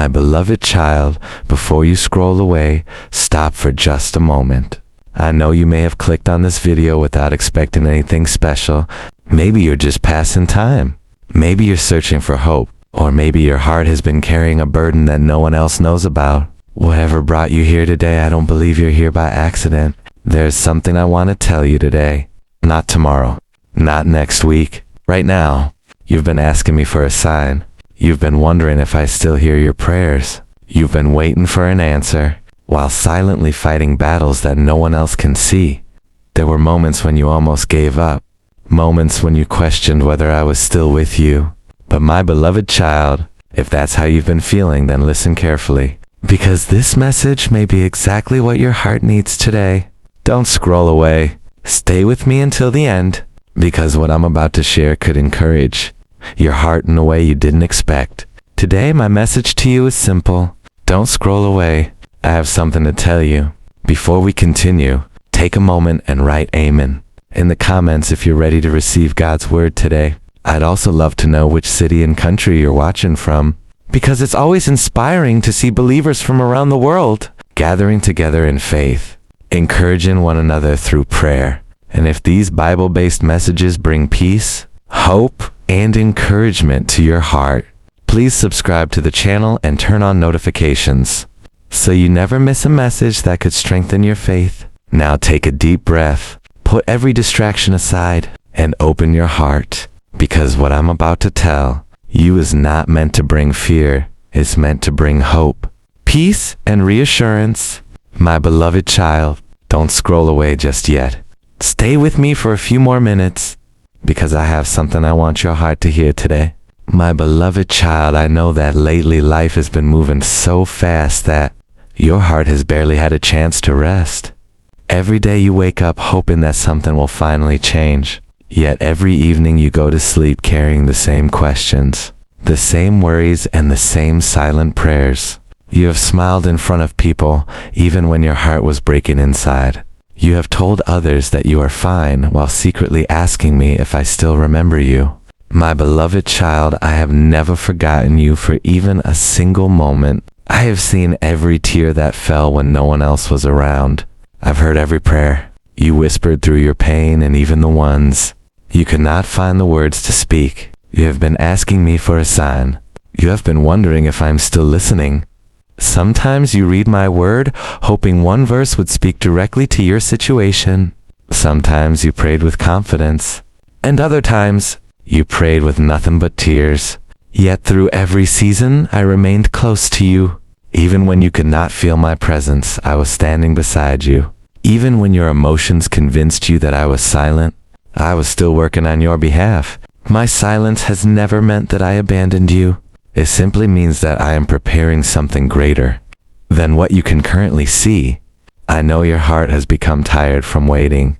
My beloved child, before you scroll away, stop for just a moment. I know you may have clicked on this video without expecting anything special. Maybe you're just passing time. Maybe you're searching for hope. Or maybe your heart has been carrying a burden that no one else knows about. Whatever brought you here today, I don't believe you're here by accident. There's something I want to tell you today. Not tomorrow. Not next week. Right now. You've been asking me for a sign. You've been wondering if I still hear your prayers. You've been waiting for an answer, while silently fighting battles that no one else can see. There were moments when you almost gave up. Moments when you questioned whether I was still with you. But my beloved child, if that's how you've been feeling, then listen carefully. Because this message may be exactly what your heart needs today. Don't scroll away. Stay with me until the end. Because what I'm about to share could encourage your heart in a way you didn't expect. Today, my message to you is simple. Don't scroll away. I have something to tell you. Before we continue, take a moment and write Amen in the comments if you're ready to receive God's word today. I'd also love to know which city and country you're watching from, because it's always inspiring to see believers from around the world gathering together in faith, encouraging one another through prayer. And if these Bible-based messages bring peace, hope, and encouragement to your heart, please subscribe to the channel and turn on notifications so you never miss a message that could strengthen your faith. Now take a deep breath, put every distraction aside, and open your heart, because what I'm about to tell you is not meant to bring fear. It's meant to bring hope, peace, and reassurance. My beloved child, don't scroll away just yet. Stay with me for a few more minutes, because I have something I want your heart to hear today. My beloved child, I know that lately life has been moving so fast that your heart has barely had a chance to rest. Every day you wake up hoping that something will finally change. Yet every evening you go to sleep carrying the same questions, the same worries, and the same silent prayers. You have smiled in front of people even when your heart was breaking inside. You have told others that you are fine while secretly asking me if I still remember you. My beloved child, I have never forgotten you for even a single moment. I have seen every tear that fell when no one else was around. I've heard every prayer you whispered through your pain, and even the ones you could not find the words to speak. You have been asking me for a sign. You have been wondering if I'm still listening. Sometimes you read my word, hoping one verse would speak directly to your situation. Sometimes you prayed with confidence, and other times you prayed with nothing but tears. Yet through every season, I remained close to you. Even when you could not feel my presence, I was standing beside you. Even when your emotions convinced you that I was silent, I was still working on your behalf. My silence has never meant that I abandoned you. It simply means that I am preparing something greater than what you can currently see. I know your heart has become tired from waiting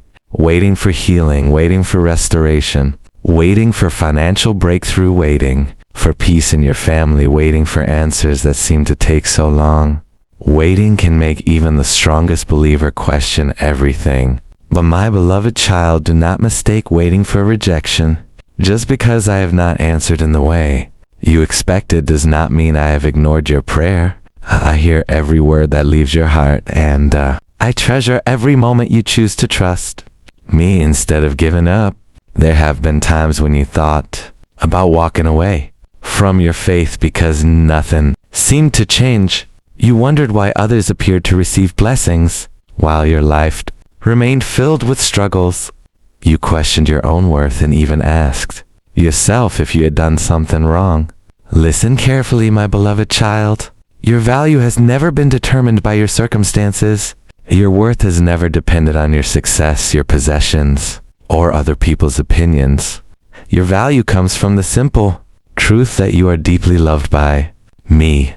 for healing, waiting for restoration, waiting for financial breakthrough, waiting for peace in your family, waiting for answers that seem to take so long. Waiting can make even the strongest believer question everything. But my beloved child, do not mistake waiting for rejection. Just because I have not answered in the way you expected does not mean I have ignored your prayer. I hear every word that leaves your heart, and I treasure every moment you choose to trust me instead of giving up. There have been times when you thought about walking away from your faith because nothing seemed to change. You wondered why others appeared to receive blessings while your life remained filled with struggles. You questioned your own worth and even asked yourself if you had done something wrong. Listen carefully, my beloved child. Your value has never been determined by your circumstances. Your worth has never depended on your success, your possessions, or other people's opinions. Your value comes from the simple truth that you are deeply loved by me.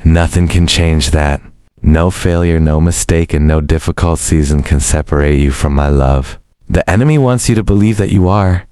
Nothing can change that. No failure, no mistake, and no difficult season can separate you from my love. The enemy wants you to believe that you are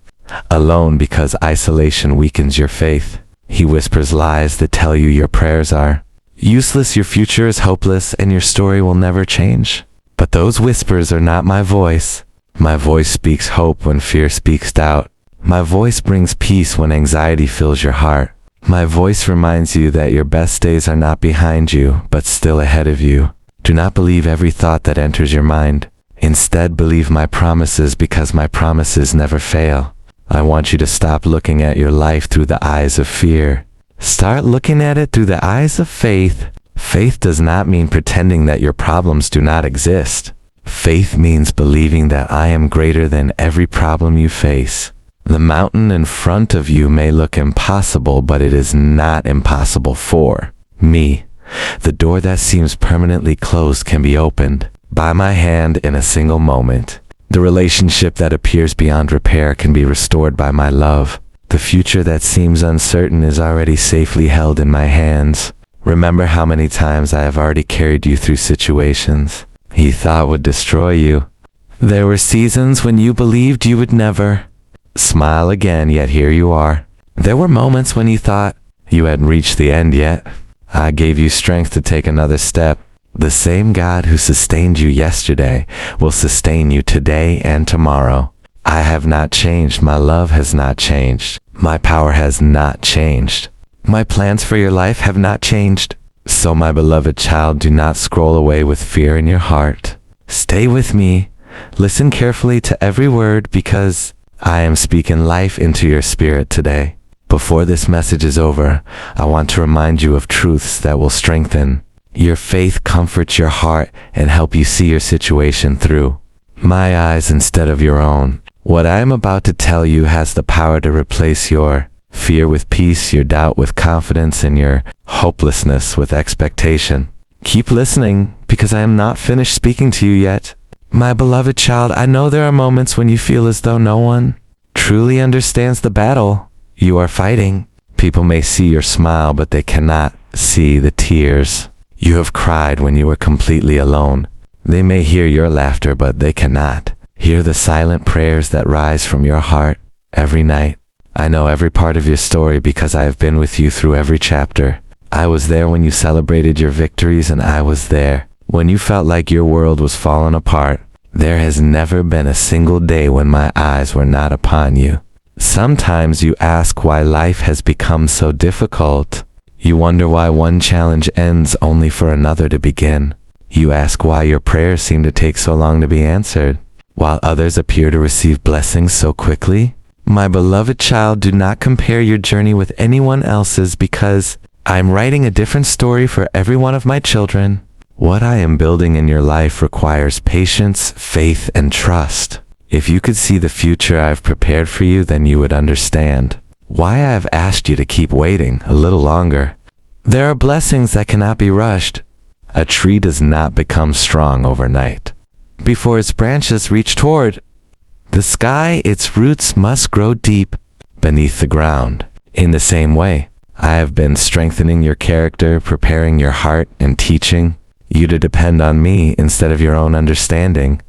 alone because isolation weakens your faith. He whispers lies that tell you your prayers are useless, your future is hopeless, and your story will never change. But those whispers are not my voice. My voice speaks hope when fear speaks doubt. My voice brings peace when anxiety fills your heart. My voice reminds you that your best days are not behind you, but still ahead of you. Do not believe every thought that enters your mind. Instead, believe my promises, because my promises never fail. I want you to stop looking at your life through the eyes of fear. Start looking at it through the eyes of faith. Faith does not mean pretending that your problems do not exist. Faith means believing that I am greater than every problem you face. The mountain in front of you may look impossible, but it is not impossible for me. The door that seems permanently closed can be opened by my hand in a single moment. The relationship that appears beyond repair can be restored by my love. The future that seems uncertain is already safely held in my hands. Remember how many times I have already carried you through situations you thought would destroy you. There were seasons when you believed you would never smile again, yet here you are. There were moments when you thought you hadn't reached the end yet. I gave you strength to take another step. The same God who sustained you yesterday will sustain you today and tomorrow. I have not changed. My love has not changed. My power has not changed. My plans for your life have not changed. So, my beloved child, do not scroll away with fear in your heart. Stay with me. Listen carefully to every word, because I am speaking life into your spirit today. Before this message is over, I want to remind you of truths that will strengthen your faith, comfort your heart, and help you see your situation through my eyes instead of your own. What I am about to tell you has the power to replace your fear with peace, your doubt with confidence, and your hopelessness with expectation. Keep listening, because I am not finished speaking to you yet. My beloved child, I know there are moments when you feel as though no one truly understands the battle you are fighting. People may see your smile, but they cannot see the tears you have cried when you were completely alone. They may hear your laughter, but they cannot hear the silent prayers that rise from your heart every night. I know every part of your story, because I have been with you through every chapter. I was there when you celebrated your victories, and I was there when you felt like your world was falling apart. There has never been a single day when my eyes were not upon you. Sometimes you ask why life has become so difficult. You wonder why one challenge ends only for another to begin. You ask why your prayers seem to take so long to be answered, while others appear to receive blessings so quickly. My beloved child, do not compare your journey with anyone else's, because I'm writing a different story for every one of my children. What I am building in your life requires patience, faith, and trust. If you could see the future I've prepared for you, then you would understand why I have asked you to keep waiting a little longer. There are blessings that cannot be rushed. A tree does not become strong overnight. Before its branches reach toward the sky, its roots must grow deep beneath the ground. In the same way, I have been strengthening your character, preparing your heart, and teaching you to depend on me instead of your own understanding.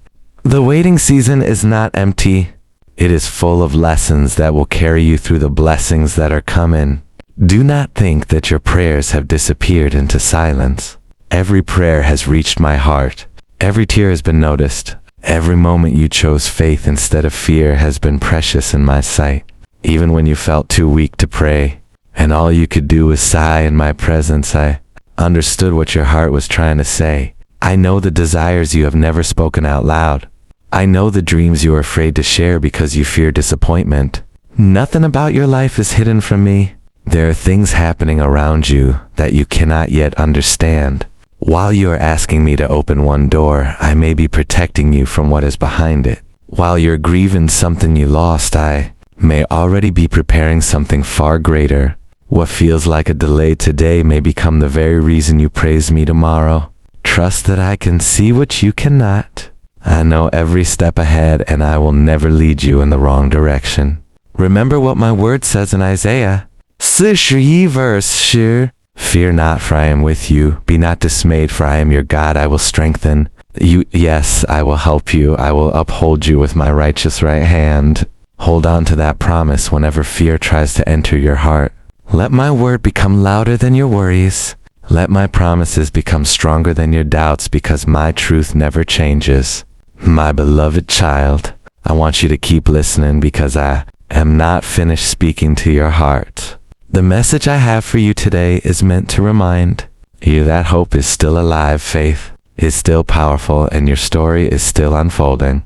The waiting season is not empty. It is full of lessons that will carry you through the blessings that are coming. Do not think that your prayers have disappeared into silence. Every prayer has reached my heart. Every tear has been noticed. Every moment you chose faith instead of fear has been precious in my sight. Even when you felt too weak to pray, and all you could do was sigh in my presence, I understood what your heart was trying to say. I know the desires you have never spoken out loud. I know the dreams you are afraid to share because you fear disappointment. Nothing about your life is hidden from me. There are things happening around you that you cannot yet understand. While you are asking me to open one door, I may be protecting you from what is behind it. While you're grieving something you lost, I may already be preparing something far greater. What feels like a delay today may become the very reason you praise me tomorrow. Trust that I can see what you cannot. I know every step ahead, and I will never lead you in the wrong direction. Remember what my word says in Isaiah 41 verse 10. Fear not, for I am with you. Be not dismayed, for I am your God. I will strengthen you. Yes, I will help you. I will uphold you with my righteous right hand. Hold on to that promise whenever fear tries to enter your heart. Let my word become louder than your worries. Let my promises become stronger than your doubts, because my truth never changes. My beloved child, I want you to keep listening, because I am not finished speaking to your heart. The message I have for you today is meant to remind you that hope is still alive, faith is still powerful, and your story is still unfolding.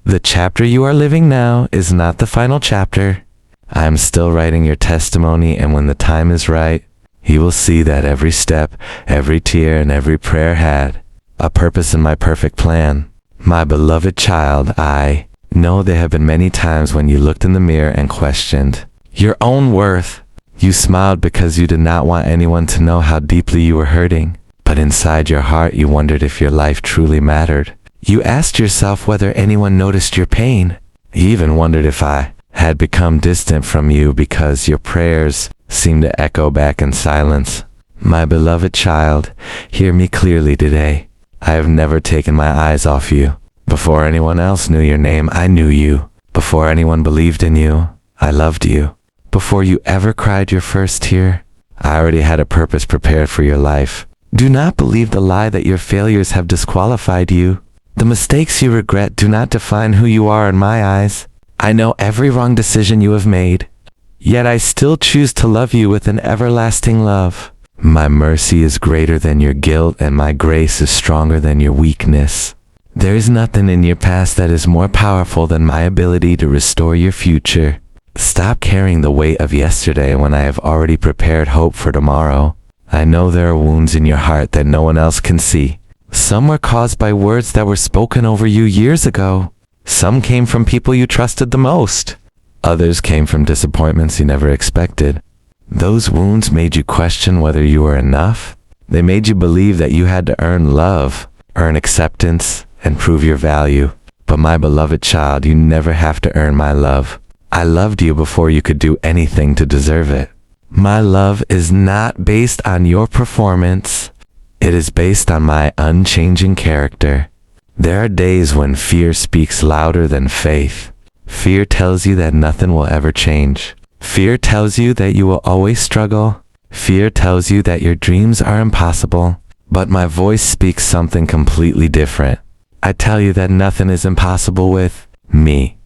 The chapter you are living now is not the final chapter. I am still writing your testimony, and when the time is right, you will see that every step, every tear, and every prayer had a purpose in my perfect plan. My beloved child, I know there have been many times when you looked in the mirror and questioned your own worth. You smiled because you did not want anyone to know how deeply you were hurting. But inside your heart, you wondered if your life truly mattered. You asked yourself whether anyone noticed your pain. You even wondered if I had become distant from you because your prayers seemed to echo back in silence. My beloved child, hear me clearly today. I have never taken my eyes off you. Before anyone else knew your name, I knew you. Before anyone believed in you, I loved you. Before you ever cried your first tear, I already had a purpose prepared for your life. Do not believe the lie that your failures have disqualified you. The mistakes you regret do not define who you are in my eyes. I know every wrong decision you have made, yet I still choose to love you with an everlasting love. My mercy is greater than your guilt, and my grace is stronger than your weakness. There is nothing in your past that is more powerful than my ability to restore your future. Stop carrying the weight of yesterday when I have already prepared hope for tomorrow. I know there are wounds in your heart that no one else can see. Some were caused by words that were spoken over you years ago. Some came from people you trusted the most. Others came from disappointments you never expected. Those wounds made you question whether you were enough. They made you believe that you had to earn love, earn acceptance, and prove your value. But my beloved child, you never have to earn my love. I loved you before you could do anything to deserve it. My love is not based on your performance. It is based on my unchanging character. There are days when fear speaks louder than faith. Fear tells you that nothing will ever change. Fear tells you that you will always struggle. Fear tells you that your dreams are impossible. But my voice speaks something completely different. I tell you that nothing is impossible with me.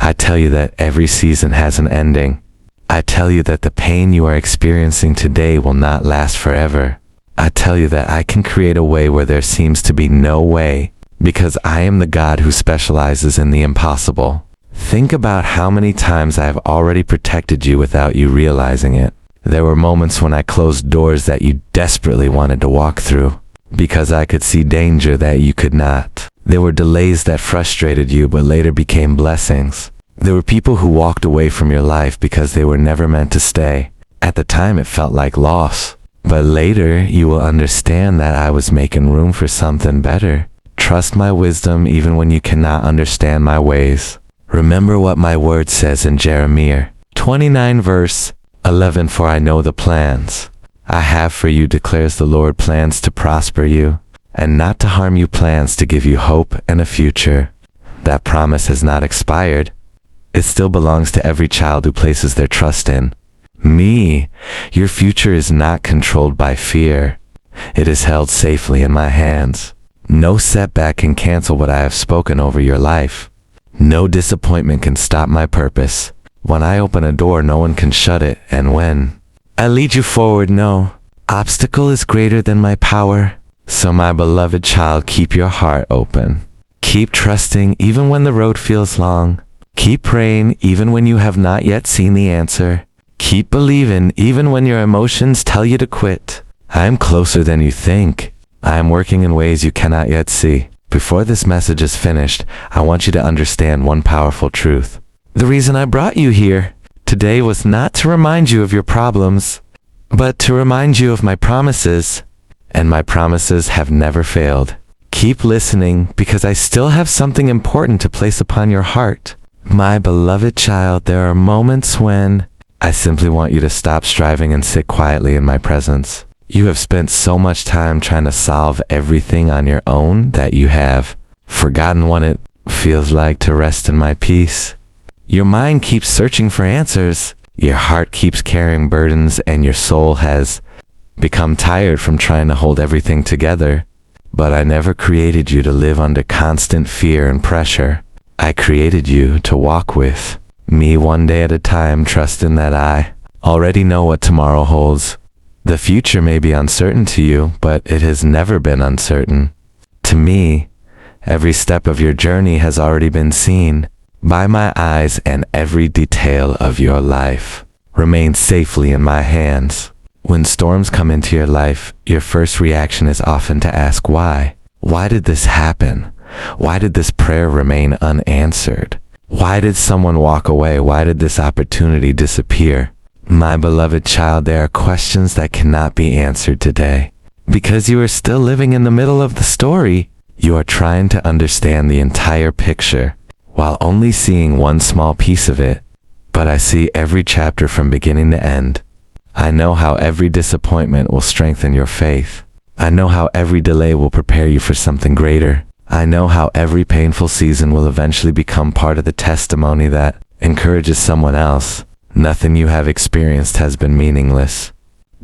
I tell you that every season has an ending. I tell you that the pain you are experiencing today will not last forever. I tell you that I can create a way where there seems to be no way, because I am the God who specializes in the impossible. Think about how many times I have already protected you without you realizing it. There were moments when I closed doors that you desperately wanted to walk through, because I could see danger that you could not. There were delays that frustrated you but later became blessings. There were people who walked away from your life because they were never meant to stay. At the time it felt like loss, but later you will understand that I was making room for something better. Trust my wisdom even when you cannot understand my ways. Remember what my word says in Jeremiah 29 verse 11, for I know the plans I have for you, declares the Lord, plans to prosper you and not to harm you, plans to give you hope and a future. That promise has not expired. It still belongs to every child who places their trust in me. Your future is not controlled by fear. It is held safely in my hands. No setback can cancel what I have spoken over your life. No disappointment can stop my purpose. When I open a door, no one can shut it, and when I lead you forward, no obstacle is greater than my power. So my beloved child, keep your heart open. Keep trusting even when the road feels long. Keep praying even when you have not yet seen the answer. Keep believing even when your emotions tell you to quit. I am closer than you think. I am working in ways you cannot yet see. Before this message is finished, I want you to understand one powerful truth. The reason I brought you here today was not to remind you of your problems, but to remind you of my promises. And my promises have never failed. Keep listening, because I still have something important to place upon your heart. My beloved child, there are moments when I simply want you to stop striving and sit quietly in my presence. You have spent so much time trying to solve everything on your own that you have forgotten what it feels like to rest in my peace. Your mind keeps searching for answers. Your heart keeps carrying burdens, and your soul has become tired from trying to hold everything together. But I never created you to live under constant fear and pressure. I created you to walk with me one day at a time, trusting that I already know what tomorrow holds. The future may be uncertain to you, but it has never been uncertain. To me, every step of your journey has already been seen by my eyes, and every detail of your life remains safely in my hands. When storms come into your life, your first reaction is often to ask why. Why did this happen? Why did this prayer remain unanswered? Why did someone walk away? Why did this opportunity disappear? My beloved child, there are questions that cannot be answered today. Because you are still living in the middle of the story, you are trying to understand the entire picture, while only seeing one small piece of it. But I see every chapter from beginning to end. I know how every disappointment will strengthen your faith. I know how every delay will prepare you for something greater. I know how every painful season will eventually become part of the testimony that encourages someone else. Nothing you have experienced has been meaningless.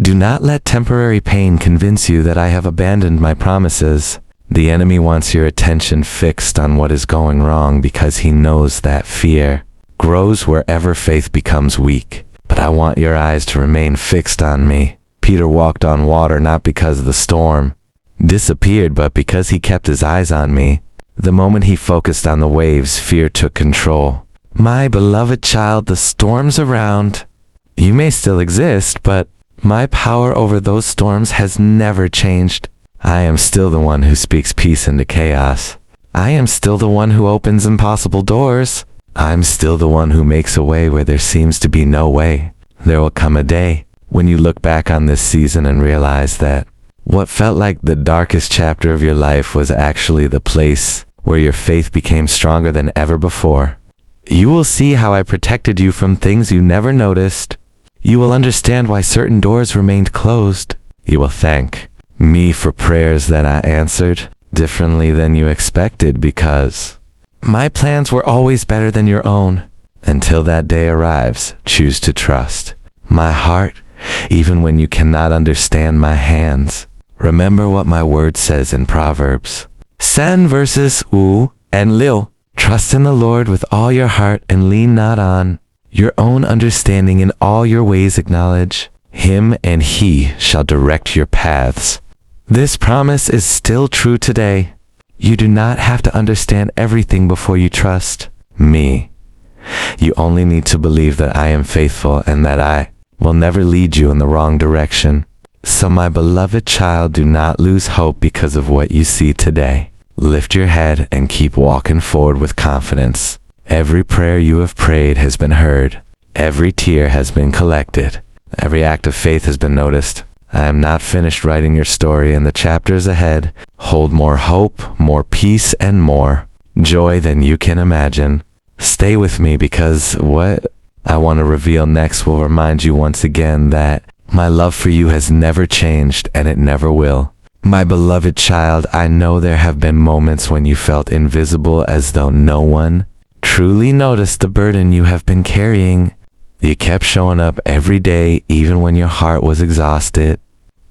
Do not let temporary pain convince you that I have abandoned my promises. The enemy wants your attention fixed on what is going wrong because he knows that fear grows wherever faith becomes weak. But I want your eyes to remain fixed on me. Peter walked on water not because the storm disappeared, but because he kept his eyes on me. The moment he focused on the waves, fear took control. My beloved child, the storms around you may still exist, but my power over those storms has never changed. I am still the one who speaks peace into chaos. I am still the one who opens impossible doors. I'm still the one who makes a way where there seems to be no way. There will come a day when you look back on this season and realize that what felt like the darkest chapter of your life was actually the place where your faith became stronger than ever before. You will see how I protected you from things you never noticed. You will understand why certain doors remained closed. You will thank me for prayers that I answered differently than you expected, because my plans were always better than your own. Until that day arrives, choose to trust my heart, even when you cannot understand my hands. Remember what my word says in Proverbs 7 verses U and Lil. Trust in the Lord with all your heart and lean not on your own understanding. In all your ways acknowledge him, and he shall direct your paths. This promise is still true today. You do not have to understand everything before you trust me. You only need to believe that I am faithful and that I will never lead you in the wrong direction. So my beloved child, do not lose hope because of what you see today. Lift your head and keep walking forward with confidence. Every prayer you have prayed has been heard. Every tear has been collected. Every act of faith has been noticed. I am not finished writing your story, and the chapters ahead hold more hope, more peace, and more joy than you can imagine. Stay with me, because what I want to reveal next will remind you once again that my love for you has never changed, and it never will. My beloved child, I know there have been moments when you felt invisible, as though no one truly noticed the burden you have been carrying. You kept showing up every day, even when your heart was exhausted.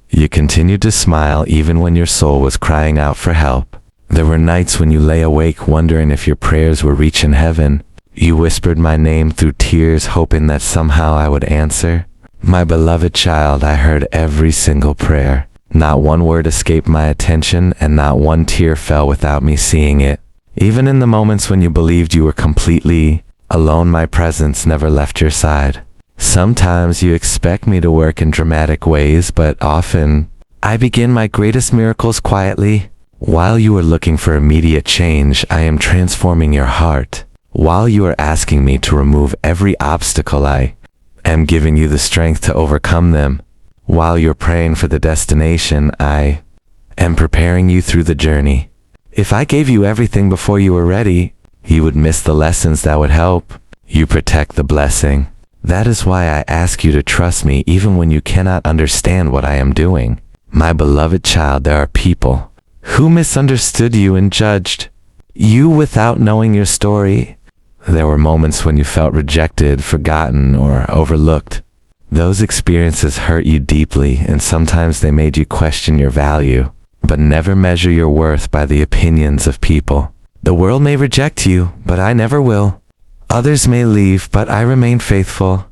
You continued to smile, even when your soul was crying out for help. There were nights when you lay awake, wondering if your prayers were reaching heaven. You whispered my name through tears, hoping that somehow I would answer. My beloved child, I heard every single prayer. Not one word escaped my attention, and not one tear fell without me seeing it. Even in the moments when you believed you were completely alone, my presence never left your side. Sometimes you expect me to work in dramatic ways, but often I begin my greatest miracles quietly. While you are looking for immediate change, I am transforming your heart. While you are asking me to remove every obstacle, I am giving you the strength to overcome them. While you're praying for the destination, I am preparing you through the journey. If I gave you everything before you were ready, you would miss the lessons that would help you protect the blessing. That is why I ask you to trust me even when you cannot understand what I am doing. My beloved child, there are people who misunderstood you and judged you without knowing your story. There were moments when you felt rejected, forgotten, or overlooked. Those experiences hurt you deeply, and sometimes they made you question your value. But never measure your worth by the opinions of people. The world may reject you, but I never will. Others may leave, but I remain faithful.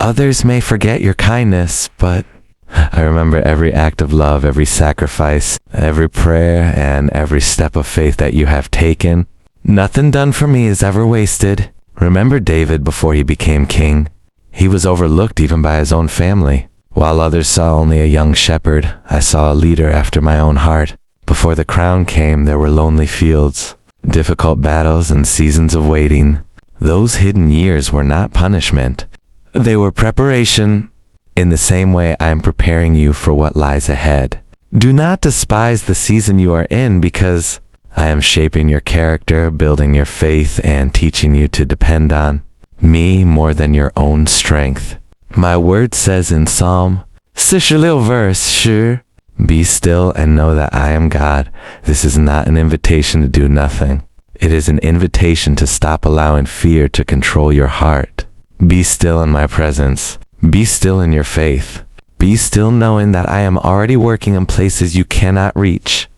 Others may forget your kindness, but I remember every act of love, every sacrifice, every prayer, and every step of faith that you have taken. Nothing done for me is ever wasted. Remember David before he became king. He was overlooked even by his own family. While others saw only a young shepherd, I saw a leader after my own heart. Before the crown came, there were lonely fields, difficult battles, and seasons of waiting. Those hidden years were not punishment. They were preparation. In the same way, I am preparing you for what lies ahead. Do not despise the season you are in, because I am shaping your character, building your faith, and teaching you to depend on me more than your own strength. My word says in Psalm 66 verse 10, be still and know that I am God. This is not an invitation to do nothing. It is an invitation to stop allowing fear to control your heart. Be still in my presence. Be still in your faith. Be still knowing that I am already working in places you cannot reach.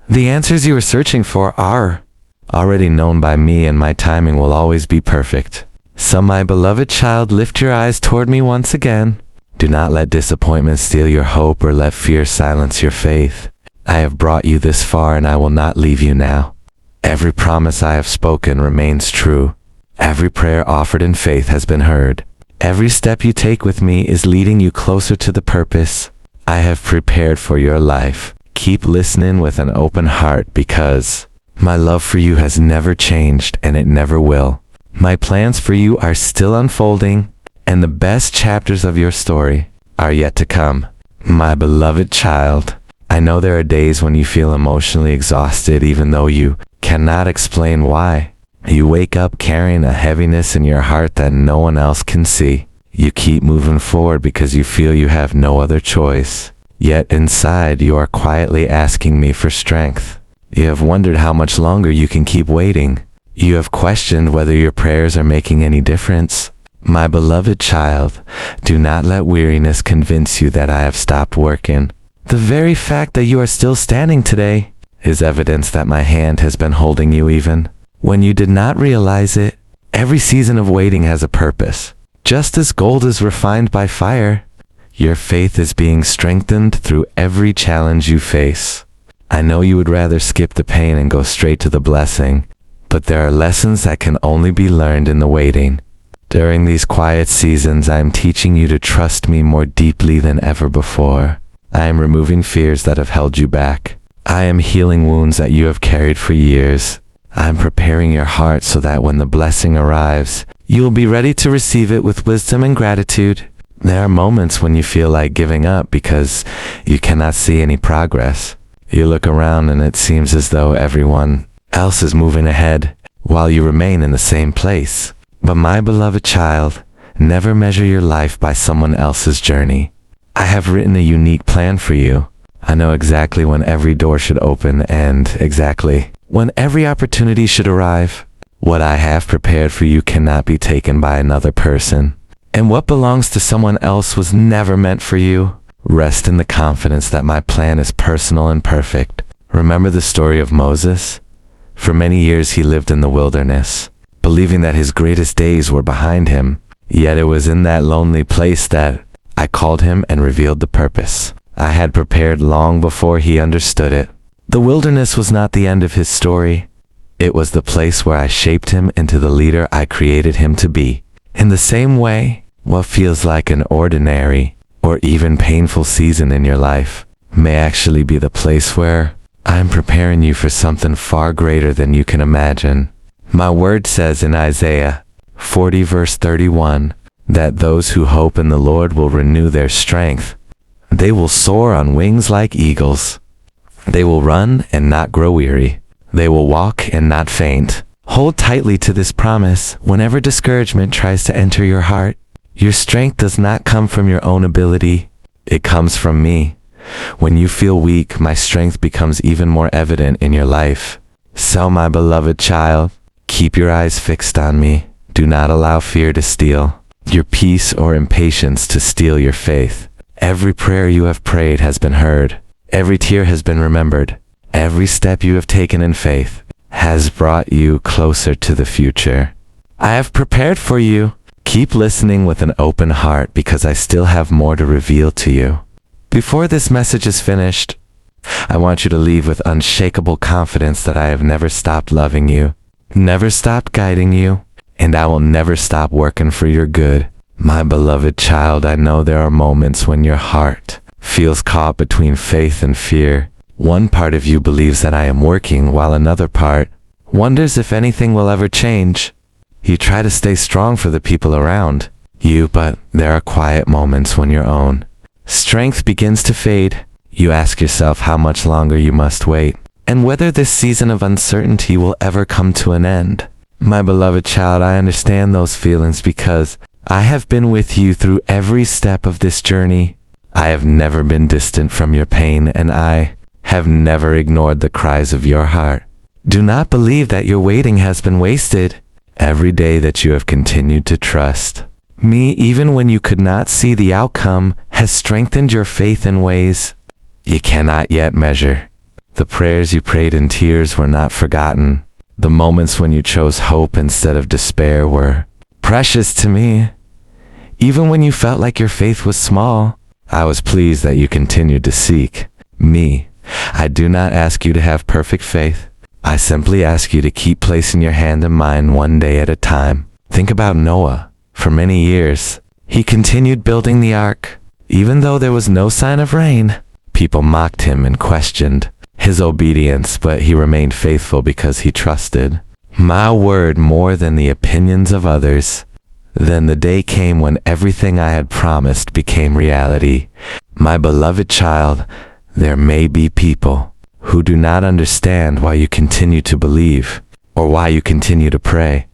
The answers you are searching for are already known by me, and my timing will always be perfect. So my beloved child, lift your eyes toward me once again. Do not let disappointment steal your hope or let fear silence your faith. I have brought you this far, and I will not leave you now. Every promise I have spoken remains true. Every prayer offered in faith has been heard. Every step you take with me is leading you closer to the purpose I have prepared for your life. Keep listening with an open heart, because my love for you has never changed, and it never will. My plans for you are still unfolding, and the best chapters of your story are yet to come. My beloved child, I know there are days when you feel emotionally exhausted, even though you cannot explain why. You wake up carrying a heaviness in your heart that no one else can see. You keep moving forward because you feel you have no other choice. Yet inside, you are quietly asking me for strength. You have wondered how much longer you can keep waiting. You have questioned whether your prayers are making any difference. My beloved child, do not let weariness convince you that I have stopped working. The very fact that you are still standing today is evidence that my hand has been holding you even when you did not realize it. Every season of waiting has a purpose. Just as gold is refined by fire, your faith is being strengthened through every challenge you face. I know you would rather skip the pain and go straight to the blessing, but there are lessons that can only be learned in the waiting. During these quiet seasons, I am teaching you to trust me more deeply than ever before. I am removing fears that have held you back. I am healing wounds that you have carried for years. I am preparing your heart so that when the blessing arrives, you will be ready to receive it with wisdom and gratitude. There are moments when you feel like giving up because you cannot see any progress. You look around and it seems as though everyone else is moving ahead while you remain in the same place. But my beloved child, never measure your life by someone else's journey. I have written a unique plan for you. I know exactly when every door should open and exactly when every opportunity should arrive. What I have prepared for you cannot be taken by another person. And what belongs to someone else was never meant for you. Rest in the confidence that my plan is personal and perfect. Remember the story of Moses? For many years he lived in the wilderness, believing that his greatest days were behind him. Yet it was in that lonely place that I called him and revealed the purpose I had prepared long before he understood it. The wilderness was not the end of his story. It was the place where I shaped him into the leader I created him to be. In the same way, what feels like an ordinary or even painful season in your life may actually be the place where I'm preparing you for something far greater than you can imagine. My word says in Isaiah 40 verse 31 that those who hope in the Lord will renew their strength. They will soar on wings like eagles. They will run and not grow weary. They will walk and not faint. Hold tightly to this promise whenever discouragement tries to enter your heart. Your strength does not come from your own ability. It comes from me. When you feel weak, my strength becomes even more evident in your life. So, my beloved child, keep your eyes fixed on me. Do not allow fear to steal your peace or impatience to steal your faith. Every prayer you have prayed has been heard. Every tear has been remembered. Every step you have taken in faith has brought you closer to the future I have prepared for you. Keep listening with an open heart because I still have more to reveal to you. Before this message is finished, I want you to leave with unshakable confidence that I have never stopped loving you, never stopped guiding you, and I will never stop working for your good. My beloved child, I know there are moments when your heart feels caught between faith and fear. One part of you believes that I am working, while another part wonders if anything will ever change. You try to stay strong for the people around you, but there are quiet moments when your own strength begins to fade. You ask yourself how much longer you must wait, and whether this season of uncertainty will ever come to an end. My beloved child, I understand those feelings because I have been with you through every step of this journey. I have never been distant from your pain, and I have never ignored the cries of your heart. Do not believe that your waiting has been wasted. Every day that you have continued to trust me, even when you could not see the outcome, has strengthened your faith in ways you cannot yet measure. The prayers you prayed in tears were not forgotten. The moments when you chose hope instead of despair were precious to me. Even when you felt like your faith was small, I was pleased that you continued to seek me. I do not ask you to have perfect faith. I simply ask you to keep placing your hand in mine one day at a time. Think about Noah. For many years, he continued building the ark. Even though there was no sign of rain, people mocked him and questioned his obedience, but he remained faithful because he trusted my word more than the opinions of others. Then the day came when everything I had promised became reality. My beloved child, there may be people who do not understand why you continue to believe or why you continue to pray.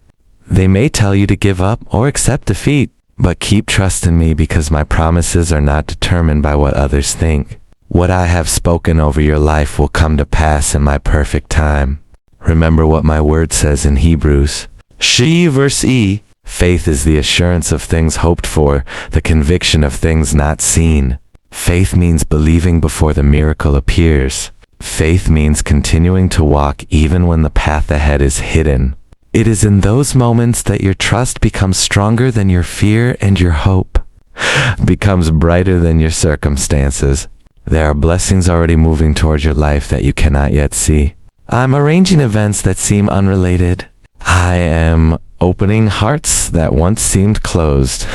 They may tell you to give up or accept defeat, but keep trusting me because my promises are not determined by what others think. What I have spoken over your life will come to pass in my perfect time. Remember what my word says in Hebrews. She verse E. Faith is the assurance of things hoped for, the conviction of things not seen. Faith means believing before the miracle appears. Faith means continuing to walk even when the path ahead is hidden. It is in those moments that your trust becomes stronger than your fear and your hope becomes brighter than your circumstances. There are blessings already moving towards your life that you cannot yet see. I'm arranging events that seem unrelated. I am opening hearts that once seemed closed.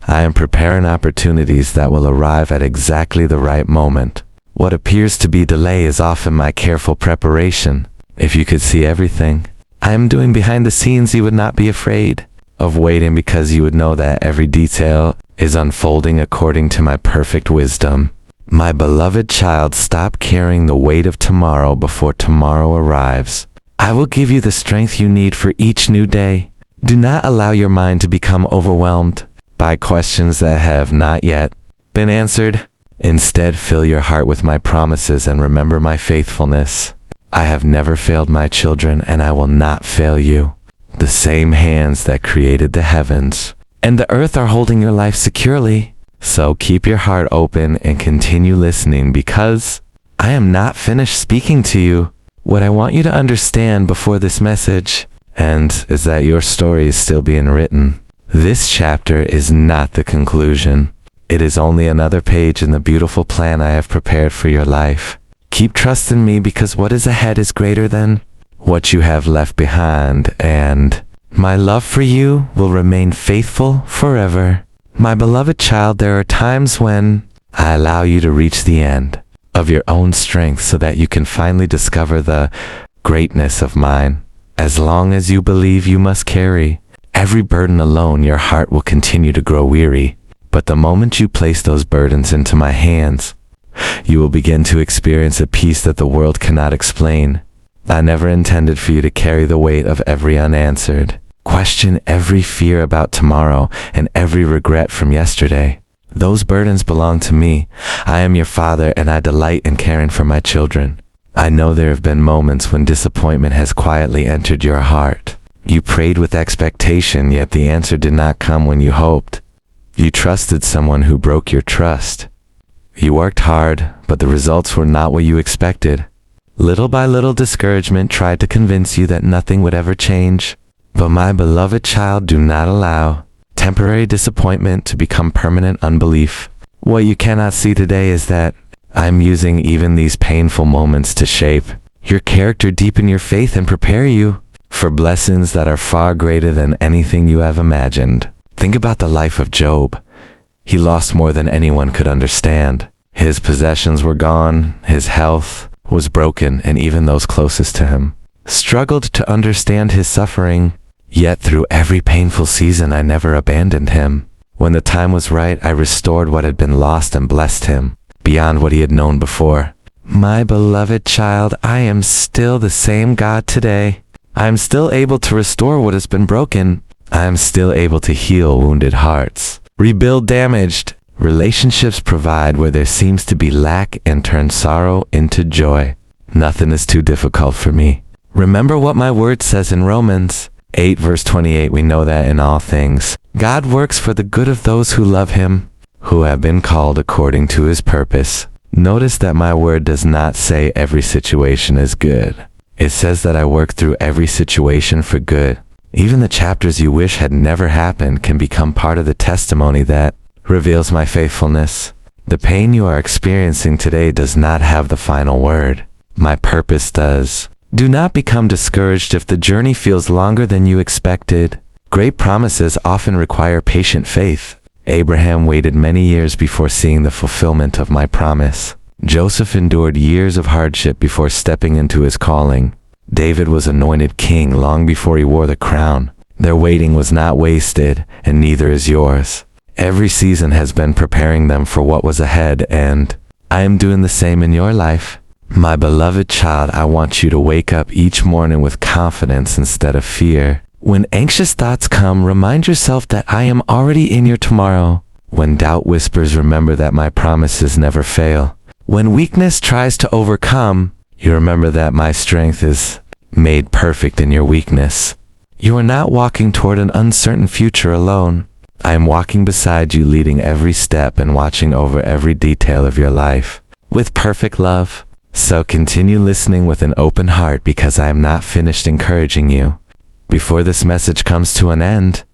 I am preparing opportunities that will arrive at exactly the right moment. What appears to be delay is often my careful preparation. If you could see everything I am doing behind the scenes, you would not be afraid of waiting because you would know that every detail is unfolding according to my perfect wisdom. My beloved child, stop carrying the weight of tomorrow before tomorrow arrives. I will give you the strength you need for each new day. Do not allow your mind to become overwhelmed by questions that have not yet been answered. Instead, fill your heart with my promises and remember my faithfulness. I have never failed my children, and I will not fail you. The same hands that created the heavens and the earth are holding your life securely. So keep your heart open and continue listening because I am not finished speaking to you. What I want you to understand before this message is that your story is still being written. This chapter is not the conclusion. It is only another page in the beautiful plan I have prepared for your life. Keep trusting me because what is ahead is greater than what you have left behind, and my love for you will remain faithful forever. My beloved child, there are times when I allow you to reach the end of your own strength so that you can finally discover the greatness of mine. As long as you believe you must carry every burden alone, your heart will continue to grow weary. But the moment you place those burdens into my hands, you will begin to experience a peace that the world cannot explain. I never intended for you to carry the weight of every unanswered question, every fear about tomorrow, and every regret from yesterday. Those burdens belong to me. I am your father, and I delight in caring for my children. I know there have been moments when disappointment has quietly entered your heart. You prayed with expectation, yet the answer did not come when you hoped. You trusted someone who broke your trust. You worked hard, but the results were not what you expected. Little by little, discouragement tried to convince you that nothing would ever change. But my beloved child, do not allow temporary disappointment to become permanent unbelief. What you cannot see today is that I'm using even these painful moments to shape your character, deepen your faith, and prepare you for blessings that are far greater than anything you have imagined. Think about the life of Job. He lost more than anyone could understand. His possessions were gone, his health was broken, and even those closest to him struggled to understand his suffering. Yet through every painful season, I never abandoned him. When the time was right, I restored what had been lost and blessed him beyond what he had known before. My beloved child, I am still the same God today. I am still able to restore what has been broken. I am still able to heal wounded hearts, rebuild damaged relationships, provide where there seems to be lack, and turn sorrow into joy. Nothing is too difficult for me. Remember what my word says in Romans 8 verse 28. We know that in all things, God works for the good of those who love him, who have been called according to his purpose. Notice that my word does not say every situation is good. It says that I work through every situation for good. Even the chapters you wish had never happened can become part of the testimony that reveals my faithfulness. The pain you are experiencing today does not have the final word. My purpose does. Do not become discouraged if the journey feels longer than you expected. Great promises often require patient faith. Abraham waited many years before seeing the fulfillment of my promise. Joseph endured years of hardship before stepping into his calling. David was anointed king long before he wore the crown. Their waiting was not wasted, and neither is yours. Every season has been preparing them for what was ahead, and I am doing the same in your life. My beloved child, I want you to wake up each morning with confidence instead of fear. When anxious thoughts come, remind yourself that I am already in your tomorrow. When doubt whispers, remember that my promises never fail. When weakness tries to overcome, you remember that my strength is made perfect in your weakness. You are not walking toward an uncertain future alone. I am walking beside you, leading every step and watching over every detail of your life with perfect love. So continue listening with an open heart, because I am not finished encouraging you. Before this message comes to an end,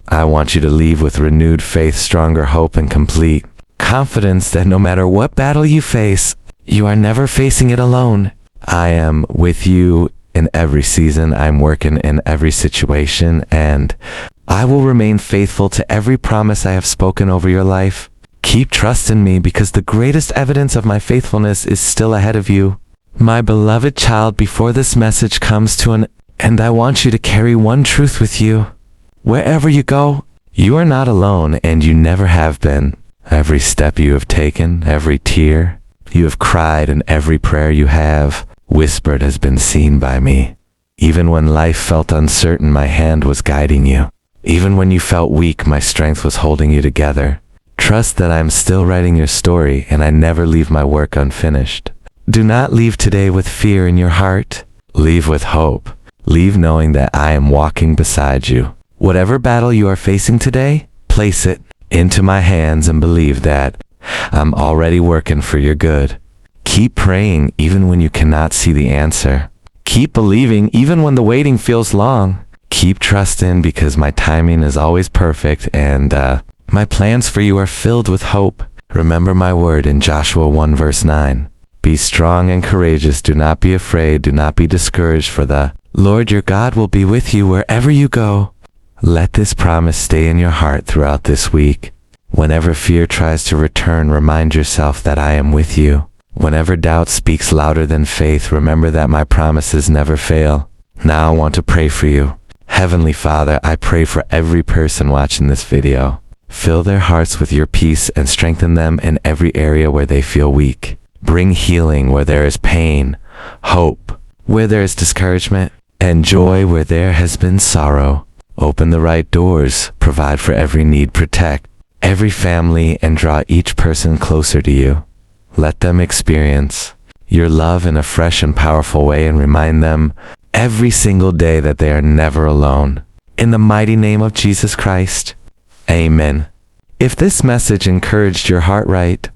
I want you to leave with renewed faith, stronger hope, and complete confidence that no matter what battle you face, you are never facing it alone. I am with you in every season. I'm working in every situation, and I will remain faithful to every promise I have spoken over your life. Keep trusting me, because the greatest evidence of my faithfulness is still ahead of you. My beloved child, before this message comes to an end, I want you to carry one truth with you. Wherever you go, you are not alone, and you never have been. Every step you have taken, every tear you have cried, and every prayer you have whispered has been seen by me. Even when life felt uncertain, my hand was guiding you. Even when you felt weak, my strength was holding you together. Trust that I am still writing your story, and I never leave my work unfinished. Do not leave today with fear in your heart. Leave with hope. Leave knowing that I am walking beside you. Whatever battle you are facing today, place it into my hands and believe that I'm already working for your good. Keep praying even when you cannot see the answer. Keep believing even when the waiting feels long. Keep trusting, because my timing is always perfect, and my plans for you are filled with hope. Remember my word in Joshua 1 verse 9. Be strong and courageous. Do not be afraid. Do not be discouraged, for the Lord your God will be with you wherever you go. Let this promise stay in your heart throughout this week. Whenever fear tries to return, remind yourself that I am with you. Whenever doubt speaks louder than faith, remember that my promises never fail. Now I want to pray for you. Heavenly Father, I pray for every person watching this video. Fill their hearts with your peace and strengthen them in every area where they feel weak. Bring healing where there is pain, hope where there is discouragement, and joy where there has been sorrow. Open the right doors, provide for every need, protect every family, and draw each person closer to you. Let them experience your love in a fresh and powerful way, and remind them every single day that they are never alone. In the mighty name of Jesus Christ, amen. If this message encouraged your heart, write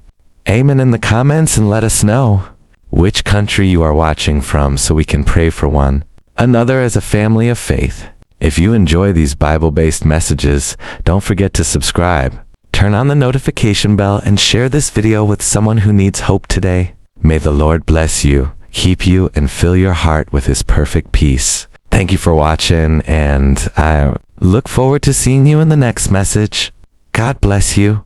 amen in the comments and let us know which country you are watching from, so we can pray for one another as a family of faith. If you enjoy these Bible-based messages, don't forget to subscribe. Turn on the notification bell and share this video with someone who needs hope today. May the Lord bless you, keep you, and fill your heart with His perfect peace. Thank you for watching, and I look forward to seeing you in the next message. God bless you.